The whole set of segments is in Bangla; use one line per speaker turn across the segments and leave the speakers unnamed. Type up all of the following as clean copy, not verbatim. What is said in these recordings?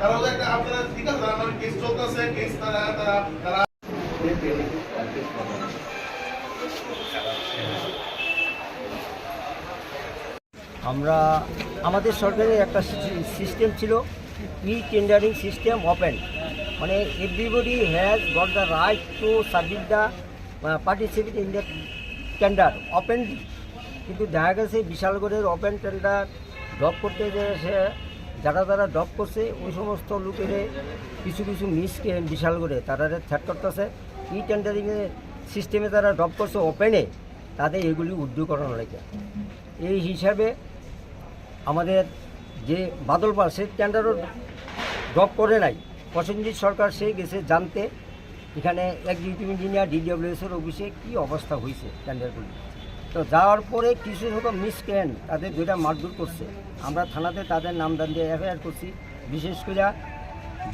তারা ওদের একটা আপনারা ঠিক আছে তারা কেস চলতেছে কেস তারা
আমরা আমাদের সরকারের একটা সিস্টেম ছিল টেন্ডারিং সিস্টেম ওপেন, মানে everybody has got the right to submit the participate in the tender openly. কিন্তু দেখা গেছে বিশালগড়ের ওপেন টেন্ডার ড্রপ করতে যে সে যারা ড্রপ করছে ওই সমস্ত লোকের কিছু মিসকে বিশালগড়ে তারা থ্রেট করতেছে টেন্ডারিংয়ের সিস্টেমে তারা ড্রপ করছে ওপেনে, তাদের এগুলি উদ্যোগ করানো লাগে। এই হিসাবে আমাদের যে বাদল পাল সে টেন্ডারও ড্রপ করে নাই, প্রসেনজিৎ সরকার সে গেছে জানতে এখানে এক্সিকিউটিভ ইঞ্জিনিয়ার ডিডব্লিউএসের অফিসে কী অবস্থা হয়েছে টেন্ডারগুলি। তো যাওয়ার পরে কিছু রকম মিসক্রেন্ট তাদের দুইটা মারধর করছে, আমরা থানাতে তাদের নামদান দিয়ে এফআইআর করছি। বিশেষ করে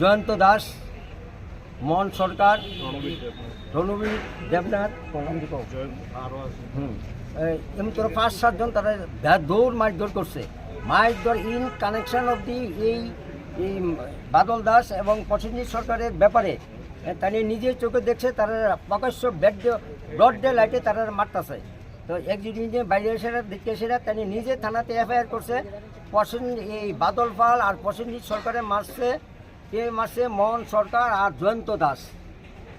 জয়ন্ত দাস, মোহন সরকার, রণবীর দেবনাথ, এমনি তোরা 5-7 জন তারা দৌড় মারধর করছে। মারধর ইন কানেকশন অফ দি এই বাদল দাস এবং প্রসেনজিৎ সরকারের ব্যাপারে তারা নিজের চোখে দেখছে, তারা প্রকাশ্য ব্রড ডে লাইটে তারা মারতেছে। তো এক্সিকিউটিভ বাইরে এসে দেখতে এসে তারা নিজে থানাতে এফআইআর করছে। এই বাদল পাল আর প্রসেনজিৎ সরকারের মারছে মোহন সরকার আর জয়ন্ত দাস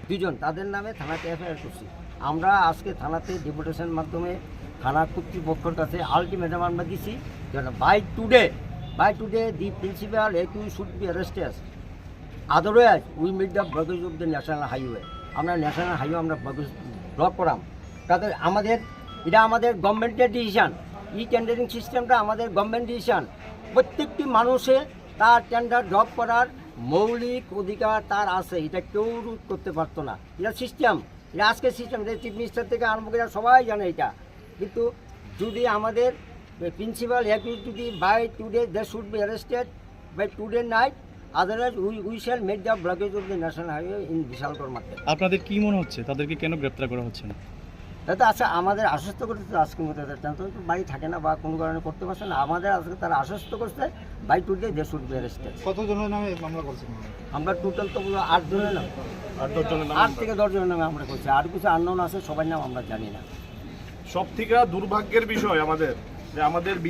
দুজন, তাদের নামে থানাতে এফআইআর করছি। আমরা আজকে থানাতে ডেপুটেশনের মাধ্যমে থানা কর্তৃপক্ষের কাছে আলটিমেটাম আমরা দিছি যেন by today the principal AQ should be arrested, otherwise we meet the blockage of the national highway. আমরা ন্যাশনাল হাইওয়ে আমরা ব্লক করাম, তাদের এটা আমাদের গভর্নমেন্টের ডিসিশান। টেন্ডারিং সিস্টেমটা আমাদের গভর্নমেন্ট ডিসিশান। প্রত্যেকটি মানুষে তার টেন্ডার ড্রপ করার মৌলিক অধিকার তার আছে, এটা কেউ রোধ করতে পারতো না। এটা সিস্টেম, এটা আজকের সিস্টেম, এটা চিফ মিনিস্টার থেকে আরম্ভ করে সবাই জানে এটা। কিন্তু যদি আমাদের প্রিন্সিপাল AQ যদি by today they should be arrested by today night, otherwise we shall make the blockage of the national highway in Bishalgarh market.
আপনাদের কি মনে হচ্ছে তাদেরকে কেন গ্রেপ্তার করা হচ্ছে না?
তাতে আচ্ছা আমাদের আশ্বস্ত করতে আজকের মতো তো বাড়ি থাকে না বা কোনো কারণে করতে পারছে না, আমাদের আজকে তারা আশ্বস্ত করছে by today they should be arrested.
কতজনের নামে মামলা করছেন?
আমরা টোটাল তো 8 জনের নাম, 8 থেকে 10 জনের নামে আমরা করছি। আর কিছু আননোন আছে, সবার নাম আমরা জানি না।
সব থেকে দুর্ভাগ্যের বিষয় আমাদের যে আমাদের